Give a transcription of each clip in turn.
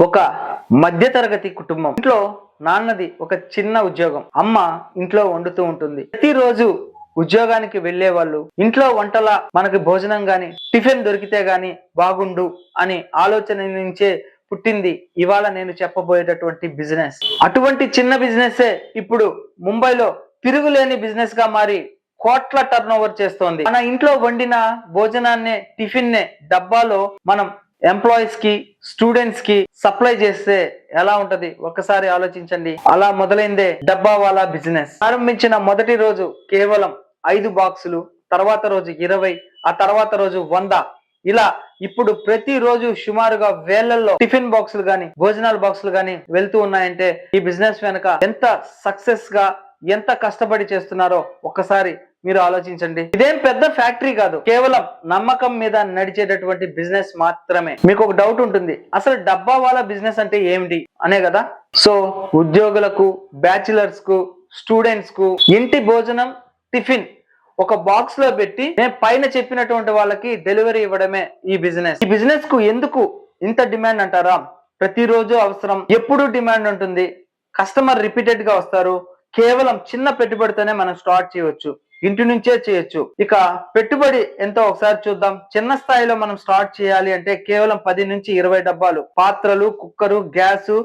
ఒక మధ్యతరగతి కుటుంబం ఇంట్లో నాన్నది ఒక చిన్న ఉద్యోగం, అమ్మ ఇంట్లో వండుతూ ఉంటుంది. ప్రతిరోజు ఉద్యోగానికి వెళ్లే వాళ్ళు ఇంట్లో వంటల మనకి భోజనం గాని టిఫిన్ దొరికితే గాని బాగుండు అని ఆలోచన నుంచే పుట్టింది ఇవాళ నేను చెప్పబోయేటటువంటి బిజినెస్. అటువంటి చిన్న బిజినెస్ ఇప్పుడు ముంబైలో తిరుగులేని బిజినెస్ గా మారి కోట్ల టర్న్ ఓవర్ చేస్తోంది. మన ఇంట్లో వండిన భోజనాన్ని టిఫిన్ నే డబ్బాలో మనం ఎంప్లాయీస్ కి స్టూడెంట్స్ కి సప్లై చేస్తే ఎలా ఉంటది ఒక్కసారి ఆలోచించండి. అలా మొదలైందే డబ్బా వాలా బిజినెస్. ప్రారంభించిన మొదటి రోజు కేవలం 5 బాక్సులు, తర్వాత రోజు 20, ఆ తర్వాత రోజు 100, ఇలా ఇప్పుడు ప్రతి రోజు సుమారుగా వేలల్లో టిఫిన్ బాక్సులు గాని భోజనాల బాక్సులు గాని వెళ్తూ ఉన్నాయంటే ఈ బిజినెస్ వెనక ఎంత సక్సెస్ గా ఎంత కష్టపడి చేస్తున్నారో ఒక్కసారి మీరు ఆలోచించండి. ఇదేం పెద్ద ఫ్యాక్టరీ కాదు, కేవలం నమ్మకం మీద నడిచేటటువంటి బిజినెస్ మాత్రమే. మీకు ఒక డౌట్ ఉంటుంది, అసలు డబ్బా వాలా బిజినెస్ అంటే ఏమిటి అనే కదా. సో ఉద్యోగులకు, బ్యాచిలర్స్ కు, స్టూడెంట్స్ కు ఇంటి భోజనం టిఫిన్ ఒక బాక్స్ లో పెట్టి నేను పైన చెప్పినటువంటి వాళ్ళకి డెలివరీ ఇవ్వడమే ఈ బిజినెస్. ఈ బిజినెస్ కు ఎందుకు ఇంత డిమాండ్ అంటారా? ప్రతిరోజు అవసరం, ఎప్పుడు డిమాండ్ ఉంటుంది, కస్టమర్ రిపీటెడ్ గా వస్తారు. కేవలం చిన్న పెట్టుబడితోనే మనం స్టార్ట్ చేయవచ్చు, ఇంటి నుంచే చేయొచ్చు. ఇక పెట్టుబడి ఎంతో ఒకసారి చూద్దాం. చిన్న స్థాయిలో మనం స్టార్ట్ చేయాలి అంటే కేవలం 10 నుంచి 20 డబ్బాలు, పాత్రలు, కుక్కరు, గ్యాస్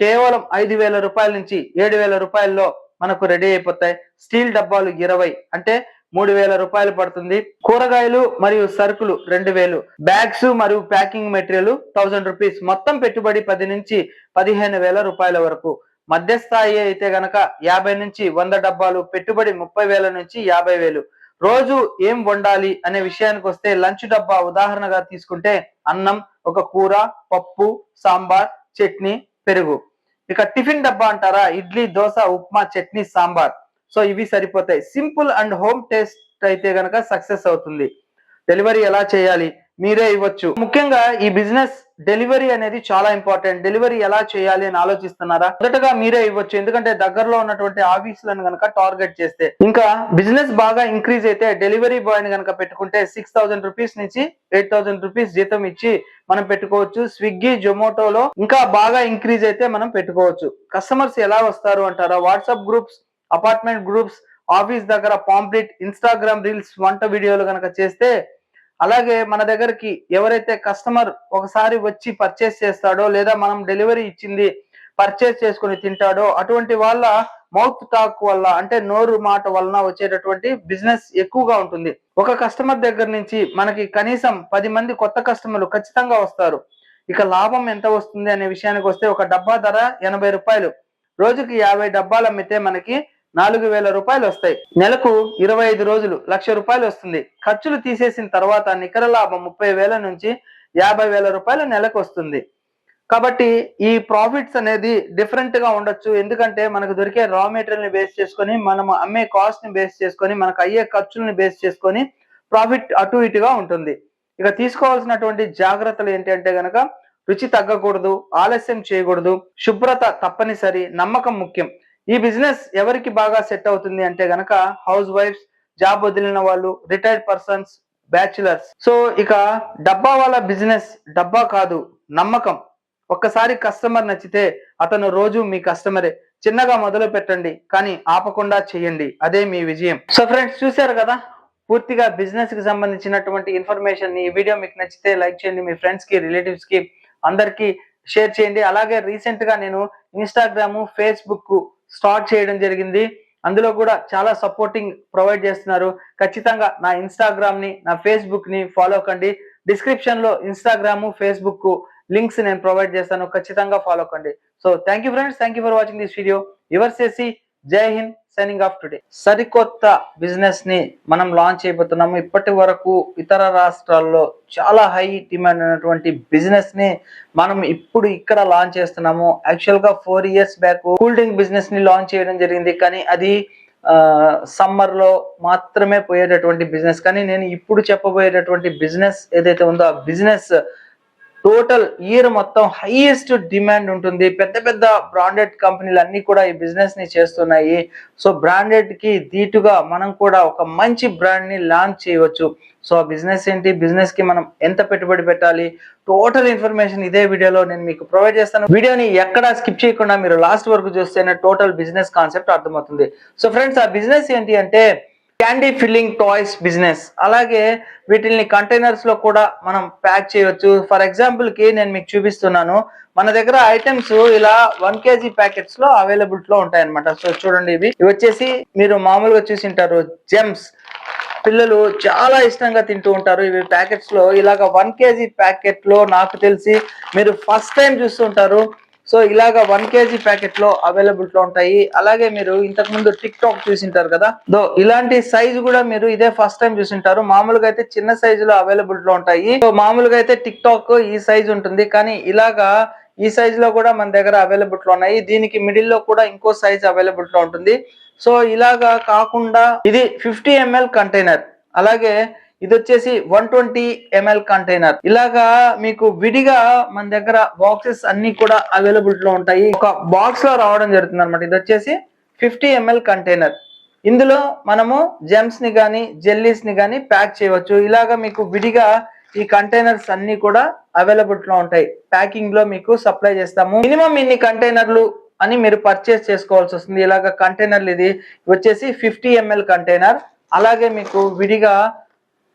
కేవలం 5,000 రూపాయల నుంచి 7,000 రూపాయల్లో మనకు రెడీ అయిపోతాయి. స్టీల్ డబ్బాలు 20 అంటే 3,000 రూపాయలు పడుతుంది. కూరగాయలు మరియు సరుకులు 2,000, బ్యాగ్స్ మరియు ప్యాకింగ్ మెటీరియల్ 1,000 రూపీస్. మొత్తం పెట్టుబడి 10 నుంచి 15,000 రూపాయల వరకు. మధ్యస్థాయి అయితే గనక 50 నుంచి 100 డబ్బాలు, పెట్టుబడి 30,000 నుంచి 50,000. రోజు ఏం వండాలి అనే విషయానికి వస్తే లంచ్ డబ్బా ఉదాహరణగా తీసుకుంటే అన్నం, ఒక కూర, పప్పు, సాంబార్, చట్నీ, పెరుగు. ఇక టిఫిన్ డబ్బా అంటారా, ఇడ్లీ, దోశ, ఉప్మా, చట్నీ, సాంబార్. సో ఇవి సరిపోతాయి. సింపుల్ అండ్ హోమ్ టేస్ట్ అయితే గనక సక్సెస్ అవుతుంది. డెలివరీ ఎలా చేయాలి, మీరే ఇవ్వచ్చు. ముఖ్యంగా ఈ బిజినెస్ డెలివరీ అనేది చాలా ఇంపార్టెంట్. డెలివరీ ఎలా చేయాలి అని ఆలోచిస్తున్నారా? మొదటగా మీరే ఇవ్వచ్చు, ఎందుకంటే దగ్గరలో ఉన్నటువంటి ఆఫీసులను గనక టార్గెట్ చేస్తే. ఇంకా బిజినెస్ బాగా ఇంక్రీజ్ అయితే డెలివరీ బాయ్ ని గనక పెట్టుకుంటే 6,000 రూపీస్ నుంచి 8,000 రూపీస్ జీతం ఇచ్చి మనం పెట్టుకోవచ్చు. స్విగ్గీ, జొమాటోలో ఇంకా బాగా ఇంక్రీజ్ అయితే మనం పెట్టుకోవచ్చు. కస్టమర్స్ ఎలా వస్తారు అంటారా? WhatsApp groups, apartment groups, office దగ్గర పాంప్లెట్, ఇన్స్టాగ్రామ్ రీల్స్, వంట వీడియోలు గనక చేస్తే, అలాగే మన దగ్గరికి ఎవరైతే కస్టమర్ ఒకసారి వచ్చి పర్చేస్ చేస్తాడో లేదా మనం డెలివరీ ఇచ్చింది పర్చేస్ చేసుకుని తింటాడో అటువంటి వాళ్ళ మౌత్ టాక్ వల్ల, అంటే నోరు మాట వలన వచ్చేటటువంటి బిజినెస్ ఎక్కువగా ఉంటుంది. ఒక కస్టమర్ దగ్గర నుంచి మనకి కనీసం 10 మంది కొత్త కస్టమర్లు ఖచ్చితంగా వస్తారు. ఇక లాభం ఎంత వస్తుంది అనే విషయానికి వస్తే ఒక డబ్బా ధర 80 రూపాయలు. రోజుకి 50 డబ్బాలు అమ్మితే మనకి 4,000 రూపాయలు వస్తాయి. నెలకు 25 రోజులు 1,00,000 రూపాయలు వస్తుంది. ఖర్చులు తీసేసిన తర్వాత నికర లాభం 30,000 నుంచి 50,000 రూపాయలు నెలకు వస్తుంది. కాబట్టి ఈ ప్రాఫిట్స్ అనేది డిఫరెంట్ గా ఉండొచ్చు. ఎందుకంటే మనకు దొరికే రా మెటీరియల్ ని బేస్ చేసుకొని, మనం అమ్మే కాస్ట్ ని బేస్ చేసుకొని, మనకు అయ్యే ఖర్చుల్ని బేస్ చేసుకొని ప్రాఫిట్ అటు ఇటుగా ఉంటుంది. ఇక తీసుకోవాల్సినటువంటి జాగ్రత్తలు ఏంటి అంటే గనక, రుచి తగ్గకూడదు, ఆలస్యం చేయకూడదు, శుభ్రత తప్పనిసరి, నమ్మకం ముఖ్యం. ఈ బిజినెస్ ఎవరికి బాగా సెట్ అవుతుంది అంటే గనక హౌస్ వైఫ్స్, జాబ్ వదిలిన వాళ్ళు, రిటైర్డ్ పర్సన్స్, బ్యాచులర్స్. సో ఇక డబ్బా వాళ్ళ బిజినెస్ డబ్బా కాదు, నమ్మకం. ఒక్కసారి కస్టమర్ నచ్చితే అతను రోజు మీ కస్టమరే. చిన్నగా మొదలు పెట్టండి, కానీ ఆపకుండా చేయండి, అదే మీ విజయం. సో ఫ్రెండ్స్, చూశారు కదా పూర్తిగా బిజినెస్ కి సంబంధించినటువంటి ఇన్ఫర్మేషన్. ఈ వీడియో మీకు నచ్చితే లైక్ చేయండి, మీ ఫ్రెండ్స్ కి, రిలేటివ్స్ కి అందరికి షేర్ చేయండి. అలాగే రీసెంట్ గా నేను ఇన్స్టాగ్రామ్, ఫేస్బుక్ స్టార్ట్ చేయడం జరిగింది. అందులో కూడా చాలా సపోర్టింగ్ ప్రొవైడ్ చేస్తున్నారు. ఖచ్చితంగా నా ఇన్స్టాగ్రామ్ ని, నా ఫేస్బుక్ ని ఫాలో కండి. డిస్క్రిప్షన్ లో ఇన్స్టాగ్రామ్, ఫేస్బుక్ లింక్స్ నేను ప్రొవైడ్ చేస్తాను, ఖచ్చితంగా ఫాలో కండి. So thank you friends, thank you for watching this video. Yours చేసి జై హింద్, సైనింగ్ ఆఫ్ టుడే. సరికొత్త బిజినెస్ ని మనం లాంచ్ చేయబోతున్నాము. ఇప్పటి వరకు ఇతర రాష్ట్రాల్లో చాలా హై డిమాండ్ ఉన్నటువంటి బిజినెస్ ని మనం ఇప్పుడు ఇక్కడ లాంచ్ చేస్తున్నాము. యాక్చువల్ గా 4 years back cool drink business ని లాంచ్ చేయడం జరిగింది, కానీ అది సమ్మర్ లో మాత్రమే పోయేటటువంటి బిజినెస్. కానీ నేను ఇప్పుడు చెప్పబోయేటటువంటి బిజినెస్ ఏదైతే ఉందో ఆ బిజినెస్ టోటల్ ఇయర్ మొత్తం హైయెస్ట్ డిమాండ్ ఉంటుంది. పెద్ద పెద్ద బ్రాండెడ్ కంపెనీలు అన్ని కూడా ఈ బిజినెస్ ని చేస్తున్నాయి. సో బ్రాండెడ్ కి ధీటుగా మనం కూడా ఒక మంచి బ్రాండ్ ని లాంచ్ చేయవచ్చు. సో ఆ బిజినెస్ ఏంటి, బిజినెస్ కి మనం ఎంత పెట్టుబడి పెట్టాలి, టోటల్ ఇన్ఫర్మేషన్ ఇదే వీడియోలో నేను మీకు ప్రొవైడ్ చేస్తాను. వీడియోని ఎక్కడా స్కిప్ చేయకుండా మీరు లాస్ట్ వరకు చూస్తేనే టోటల్ బిజినెస్ కాన్సెప్ట్ అర్థమవుతుంది. సో ఫ్రెండ్స్, ఆ బిజినెస్ ఏంటి అంటే క్యాండీ ఫిల్లింగ్ టాయ్స్ బిజినెస్. అలాగే వీటిని కంటైనర్స్ లో కూడా మనం ప్యాక్ చేయవచ్చు. ఫర్ ఎగ్జాంపుల్ కి నేను మీకు చూపిస్తున్నాను. మన దగ్గర ఐటమ్స్ ఇలా 1 kg ప్యాకెట్స్ లో అవైలబిలిటీ లో ఉంటాయి అనమాట. సో చూడండి, ఇవి వచ్చేసి మీరు మామూలుగా చూసింటారు జెమ్స్. పిల్లలు చాలా ఇష్టంగా తింటూ ఉంటారు. ఇవి ప్యాకెట్స్ లో ఇలాగ 1 kg ప్యాకెట్ లో నాకు తెలిసి మీరు ఫస్ట్ టైం చూస్తుంటారు. సో ఇలాగ 1 kg ప్యాకెట్ లో అవైలబుల్ లో ఉంటాయి. అలాగే మీరు ఇంతకు ముందు టిక్ టాక్ చూసింటారు కదా, ఇలాంటి సైజు కూడా మీరు ఇదే ఫస్ట్ టైం చూసింటారు. మామూలుగా అయితే చిన్న సైజులో అవైలబుల్ లో ఉంటాయి. సో మామూలుగా అయితే టిక్ టాక్ ఈ సైజు ఉంటుంది, కానీ ఇలాగా ఈ సైజ్ లో కూడా మన దగ్గర అవైలబుల్ లో ఉన్నాయి. దీనికి మిడిల్ లో కూడా ఇంకో సైజ్ అవైలబుల్ లో ఉంటుంది. సో ఇలాగా కాకుండా ఇది 50 ml కంటైనర్, అలాగే ఇది వచ్చేసి 120 ml కంటైనర్. ఇలాగా మీకు విడిగా మన దగ్గర బాక్సెస్ అన్ని కూడా అవైలబుల్ లో ఉంటాయి. ఒక బాక్స్ లో రావడం జరుగుతుంది అనమాట. ఇది వచ్చేసి 50 ml కంటైనర్. ఇందులో మనము జెమ్స్ ని గానీ జెల్లీస్ ని గానీ ప్యాక్ చేయవచ్చు. ఇలాగా మీకు విడిగా ఈ కంటైనర్స్ అన్ని కూడా అవైలబుల్ లో ఉంటాయి. ప్యాకింగ్ లో మీకు సప్లై చేస్తాము. మినిమం ఇన్ని కంటైనర్లు అని మీరు పర్చేస్ చేసుకోవాల్సి వస్తుంది. ఇలాగ కంటైనర్లు ఇది వచ్చేసి 50 ml కంటైనర్. అలాగే మీకు విడిగా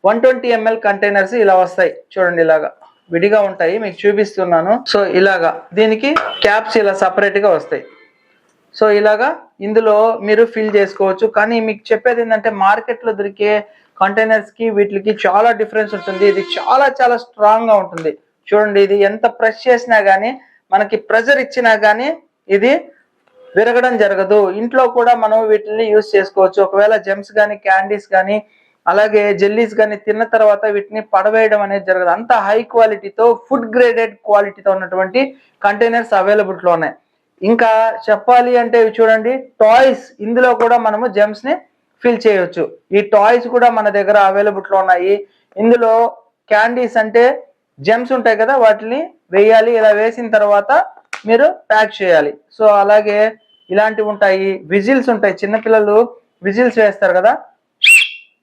120 ml కంటైనర్స్ ఇలా వస్తాయి. చూడండి, ఇలాగా విడిగా ఉంటాయి, మీకు చూపిస్తున్నాను. సో ఇలాగా దీనికి క్యాప్స్ ఇలా సపరేట్ గా వస్తాయి. సో ఇలాగా ఇందులో మీరు ఫిల్ చేసుకోవచ్చు. కానీ మీకు చెప్పేది ఏంటంటే మార్కెట్ లో దొరికే కంటైనర్స్ కి వీటికి చాలా డిఫరెన్స్ ఉంటుంది. ఇది చాలా చాలా స్ట్రాంగ్ గా ఉంటుంది. చూడండి, ఇది ఎంత ప్రెస్ చేసినా గానీ, మనకి ప్రెషర్ ఇచ్చినా గానీ ఇది విరగడం జరగదు. ఇంట్లో కూడా మనం వీటిని యూజ్ చేసుకోవచ్చు. ఒకవేళ జెమ్స్ కానీ క్యాండీస్ కానీ అలాగే జెల్లీస్ కానీ తిన్న తర్వాత వీటిని పడవేయడం అనేది జరగదు. అంత హై క్వాలిటీతో, ఫుడ్ గ్రేడెడ్ క్వాలిటీతో ఉన్నటువంటి కంటైనర్స్ అవైలబుల్ లో ఉన్నాయి. ఇంకా చెప్పాలి అంటే ఇవి చూడండి, టాయ్స్. ఇందులో కూడా మనము జెమ్స్ ని ఫిల్ చేయొచ్చు. ఈ టాయ్స్ కూడా మన దగ్గర అవైలబుల్ లో ఉన్నాయి. ఇందులో క్యాండీస్ అంటే జెమ్స్ ఉంటాయి కదా, వాటిని వేయాలి. ఇలా వేసిన తర్వాత మీరు ప్యాక్ చేయాలి. సో అలాగే ఇలాంటివి ఉంటాయి. విజిల్స్ ఉంటాయి, చిన్నపిల్లలు విజిల్స్ వేస్తారు కదా.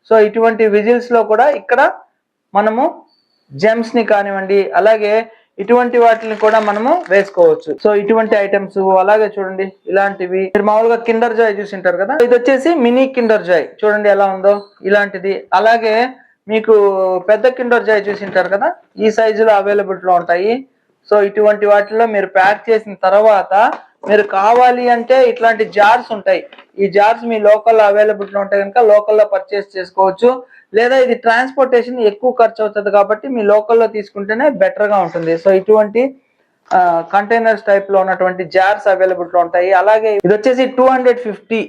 సో ఇటువంటి విజిల్స్ లో కూడా ఇక్కడ మనము జెమ్స్ ని కానివ్వండి, అలాగే ఇటువంటి వాటిని కూడా మనము వేసుకోవచ్చు. సో ఇటువంటి ఐటమ్స్. అలాగే చూడండి, ఇలాంటివి మీరు మామూలుగా కిండర్ జాయ్ చూసింటారు కదా, ఇది వచ్చేసి మినీ కిండర్ జాయ్. చూడండి ఎలా ఉందో, ఇలాంటిది. అలాగే మీకు పెద్ద కిండర్ జాయ్ చూసింటారు కదా, ఈ సైజులో అవైలబుల్ లో ఉంటాయి. సో ఇటువంటి వాటిలో మీరు ప్యాక్ చేసిన తర్వాత మీరు కావాలి అంటే ఇట్లాంటి జార్స్ ఉంటాయి. ఈ జార్స్ మీ లోకల్లో అవైలబుల్ లో ఉంటాయి కనుక లోకల్లో పర్చేస్ చేసుకోవచ్చు. లేదా ఇది ట్రాన్స్పోర్టేషన్ ఎక్కువ ఖర్చు అవుతుంది కాబట్టి మీ లోకల్లో తీసుకుంటేనే బెటర్ గా ఉంటుంది. సో ఇటువంటి కంటైనర్స్ టైప్ లో ఉన్నటువంటి జార్స్ అవైలబుల్ లో ఉంటాయి. అలాగే ఇది వచ్చేసి 250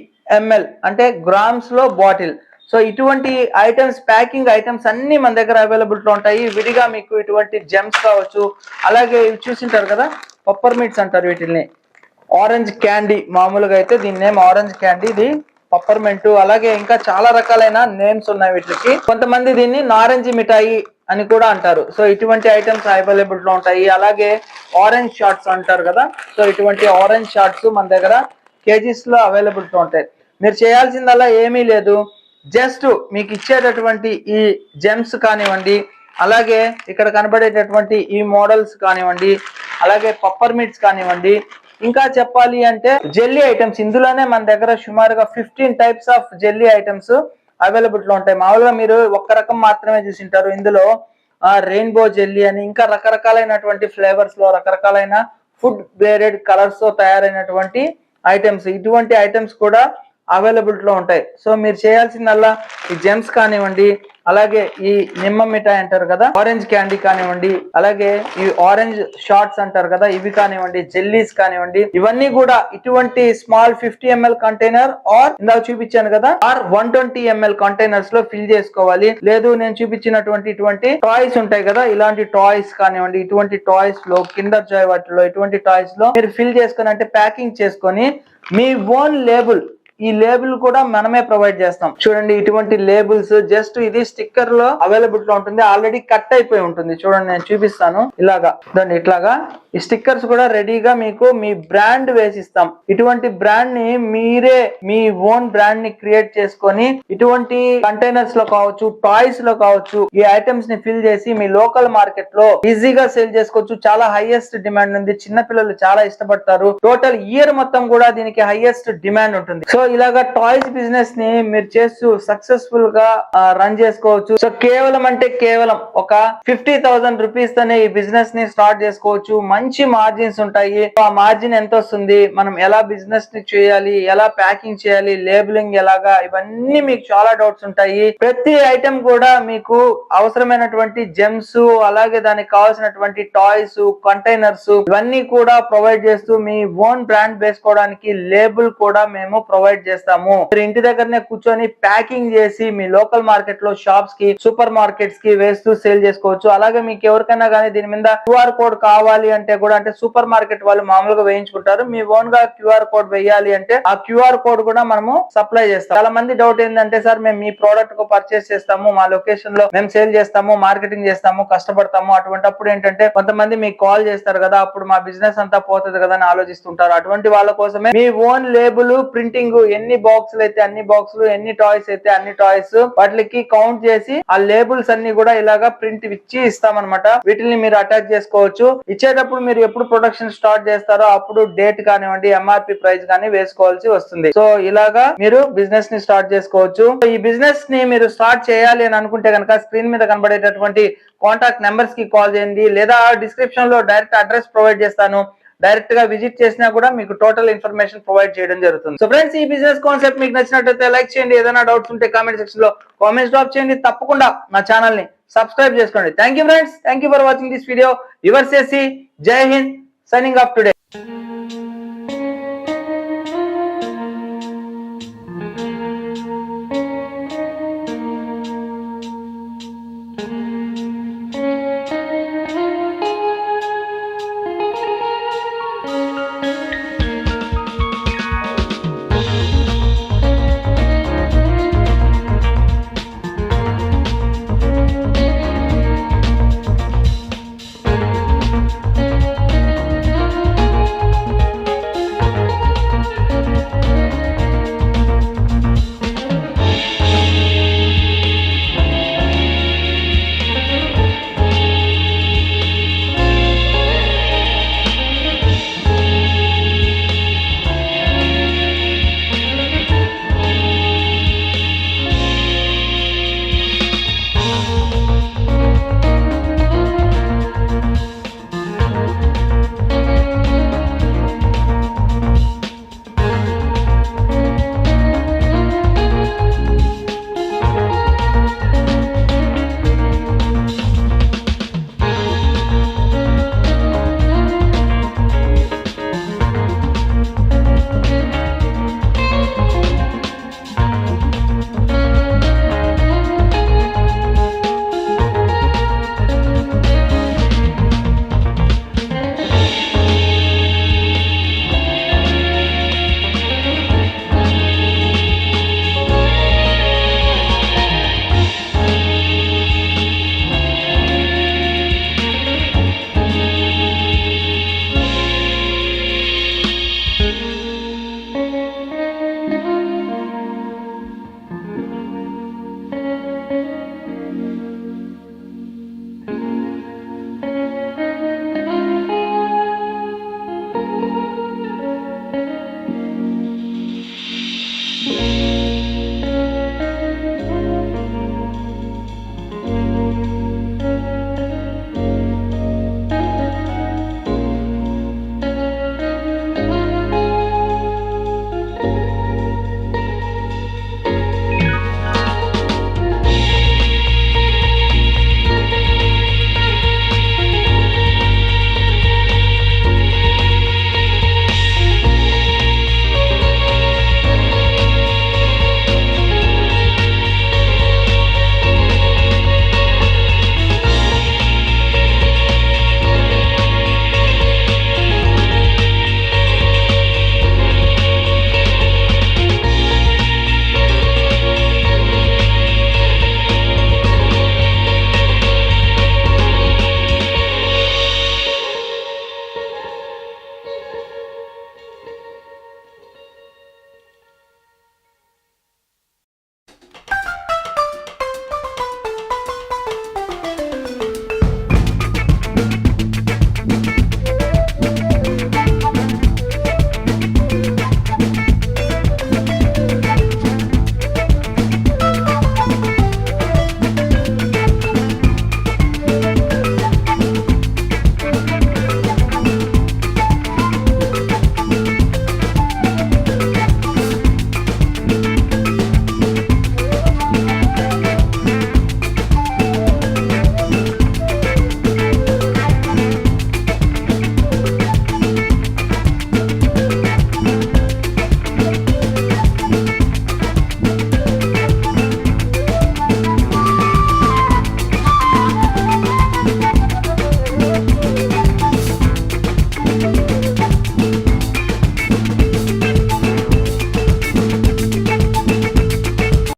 ml అంటే గ్రామ్స్ లో బాటిల్. సో ఇటువంటి ఐటమ్స్, ప్యాకింగ్ ఐటమ్స్ అన్ని మన దగ్గర అవైలబుల్ లో ఉంటాయి. విడిగా మీకు ఇటువంటి జెమ్స్ కావచ్చు. అలాగే ఇవి చూసింటారు కదా, పప్పర్ మీట్స్ అంటారు వీటిని. ఆరెంజ్ క్యాండీ, మామూలుగా అయితే దీని నేమ్ ఆరెంజ్ క్యాండీ, ఇది పప్పర్మెంట్. అలాగే ఇంకా చాలా రకాలైన నేమ్స్ ఉన్నాయి వీటికి. కొంతమంది దీన్ని నారెంజ్ మిఠాయి అని కూడా అంటారు. సో ఇటువంటి ఐటమ్స్ అవైలబుల్ లో ఉంటాయి. అలాగే ఆరెంజ్ షార్ట్స్ అంటారు కదా, సో ఇటువంటి ఆరెంజ్ షార్ట్స్ మన దగ్గర కేజీస్ లో అవైలబుల్ లో ఉంటాయి. మీరు చేయాల్సిందల్లా ఏమీ లేదు, జస్ట్ మీకు ఇచ్చేటటువంటి ఈ జెమ్స్ కానివ్వండి, అలాగే ఇక్కడ కనబడేటటువంటి ఈ మోడల్స్ కానివ్వండి, అలాగే పప్పర్ మిట్స్ కానివ్వండి, ఇంకా చెప్పాలి అంటే జెల్లీ ఐటమ్స్. ఇందులోనే మన దగ్గర సుమారుగా 15 types of jelly items available లో ఉంటాయి. మామూలుగా మీరు ఒక్క రకం మాత్రమే చూసింటారు. ఇందులో రెయిన్బో జెల్లీ అని, ఇంకా రకరకాలైనటువంటి ఫ్లేవర్స్ లో రకరకాలైన ఫుడ్ గ్రేడెడ్ కలర్స్ తో తయారైనటువంటి ఐటమ్స్, ఇటువంటి ఐటమ్స్ కూడా అవైలబుల్ లో ఉంటాయి. సో మీరు చేయాల్సిందల్లా ఈ జెమ్స్ కానివ్వండి, అలాగే ఈ నిమ్మ మిఠాయి అంటారు కదా, ఆరెంజ్ క్యాండీ కానివ్వండి, అలాగే ఈ ఆరెంజ్ షార్ట్స్ అంటారు కదా, ఇవి కానివ్వండి, జెల్లీస్ కానివ్వండి, ఇవన్నీ కూడా ఇటువంటి స్మాల్ 50 ml కంటైనర్ ఆర్ ఇందాక చూపించాను కదా, ఆర్ 120 ml కంటైనర్స్ లో ఫిల్ చేసుకోవాలి. లేదు నేను చూపించినటువంటి ఇటువంటి టాయ్స్ ఉంటాయి కదా, ఇలాంటి టాయ్స్ కానివ్వండి, ఇటువంటి టాయ్స్ లో కిండర్ జాయ్ వాటిలో ఇటువంటి టాయ్స్ లో మీరు ఫిల్ చేసుకొని అంటే ప్యాకింగ్ చేసుకొని మీ ఓన్ లేబుల్ ఈ లేబుల్ కూడా మనమే ప్రొవైడ్ చేస్తాం. చూడండి ఇటువంటి లేబుల్స్ జస్ట్ ఇది స్టిక్కర్ లో అవైలబుల్ గా ఉంటుంది, ఆల్రెడీ కట్ అయిపోయి ఉంటుంది. చూడండి నేను చూపిస్తాను, ఇలాగా దాన్ని ఇట్లాగా ఈ స్టిక్కర్స్ కూడా రెడీగా మీకు మీ బ్రాండ్ వేసిస్తాం. ఇటువంటి బ్రాండ్ ని మీరే మీ ఓన్ బ్రాండ్ ని క్రియేట్ చేసుకొని ఇటువంటి కంటైనర్స్ లో కావచ్చు, టాయ్స్ లో కావచ్చు, ఈ ఐటమ్స్ ని ఫిల్ చేసి మీ లోకల్ మార్కెట్ లో ఈజీగా సేల్ చేసుకోవచ్చు. చాలా హైయెస్ట్ డిమాండ్ ఉంది, చిన్న పిల్లలు చాలా ఇష్టపడతారు. టోటల్ ఇయర్ మొత్తం కూడా దీనికి హైయెస్ట్ డిమాండ్ ఉంటుంది. సో ఇలాగా టాయ్స్ బిజినెస్ ని మీరు చేస్తూ సక్సెస్ఫుల్ గా రన్ చేసుకోవచ్చు. సో కేవలం అంటే కేవలం ఒక 50,000 రూపీస్ తోనే ఈ బిజినెస్ ని స్టార్ట్ చేసుకోవచ్చు. మంచి మార్జిన్స్ ఉంటాయి. ఆ మార్జిన్ ఎంత వస్తుంది, మనం ఎలా బిజినెస్ ని చేయాలి, ఎలా ప్యాకింగ్ చేయాలి, లేబులింగ్ ఎలాగా, ఇవన్నీ మీకు చాలా డౌట్స్ ఉంటాయి. ప్రతి ఐటమ్ కూడా మీకు అవసరమైనటువంటి జెమ్స్, అలాగే దానికి కావాల్సినటువంటి టాయ్స్, కంటైనర్స్ ఇవన్నీ కూడా ప్రొవైడ్ చేస్తూ మీ ఓన్ బ్రాండ్ వేసుకోవడానికి లేబుల్ కూడా మేము ప్రొవైడ్ చేస్తాము. మీరు ఇంటి దగ్గరనే కూర్చొని ప్యాకింగ్ చేసి మీ లోకల్ మార్కెట్ లో షాప్స్ కి, సూపర్ మార్కెట్స్ కి వేస్తూ సేల్ చేసుకోవచ్చు. అలాగే మీకు ఎవరికైనా కానీ దీని మీద QR కోడ్ కావాలి అంటే కూడా, అంటే సూపర్ మార్కెట్ వాళ్ళు మామూలుగా వేయించుకుంటారు, మీ ఓన్ గా QR కోడ్ వేయాలి అంటే ఆ QR కోడ్ కూడా మనము సప్లై చేస్తాం. చాలా మంది డౌట్ ఏంటంటే సార్ మేము మీ ప్రోడక్ట్ కు పర్చేస్ చేస్తాము, మా లొకేషన్ లో మేము సేల్ చేస్తాము, మార్కెటింగ్ చేస్తాము, కష్టపడతాము, అటువంటిప్పుడు ఏంటంటే కొంతమంది మీకు కాల్ చేస్తారు కదా, అప్పుడు మా బిజినెస్ అంతా పోతుంది కదా అని ఆలోచిస్తుంటారు. అటువంటి వాళ్ళ కోసమే మీ ఓన్ లేబుల్ ప్రింటింగ్, ఎన్ని బాక్సులు అయితే అన్ని బాక్సులు, ఎన్ని టాయ్స్ అయితే అన్ని టాయ్స్, వాటికి కౌంట్ చేసి ఆ లేబుల్స్ అన్ని కూడా ఇలాగా ప్రింట్ ఇచ్చి ఇస్తామన్నమాట. వీటిని మీరు అటాచ్ చేసుకోవచ్చు. ఇచ్చేటప్పుడు మీరు ఎప్పుడు ప్రొడక్షన్ స్టార్ట్ చేస్తారో అప్పుడు డేట్ కానివ్వండి, MRP ప్రైస్ కానీ వేసుకోవాల్సి వస్తుంది. సో ఇలాగా మీరు బిజినెస్ ని స్టార్ట్ చేసుకోవచ్చు. ఈ బిజినెస్ ని మీరు స్టార్ట్ చేయాలి అని అనుకుంటే కనుక స్క్రీన్ మీద కనబడేటటువంటి కాంటాక్ట్ నెంబర్స్ కి కాల్ చేయండి, లేదా డిస్క్రిప్షన్ లో డైరెక్ట్ అడ్రస్ ప్రొవైడ్ చేస్తాను. డైరెక్ట్ గా విజిట్ చేసినా కూడా మీకు టోటల్ ఇన్ఫర్మేషన్ ప్రొవైడ్ చేయడం జరుగుతుంది. సో ఫ్రెండ్స్, ఈ బిజినెస్ కాన్సెప్ట్ మీకు నచ్చినట్లయితే లైక్ చేయండి, ఏదైనా డౌట్స్ ఉంటే కామెంట్ సెక్షన్ లో కామెంట్స్ డ్రాప్ చేయండి. తప్పకుండా నా ఛానల్ ని సబ్స్క్రైబ్ చేసుకోండి. Thank you friends, thank you for watching this video. Yours జై హింద్, సైనింగ్ ఆఫ్ టుడే.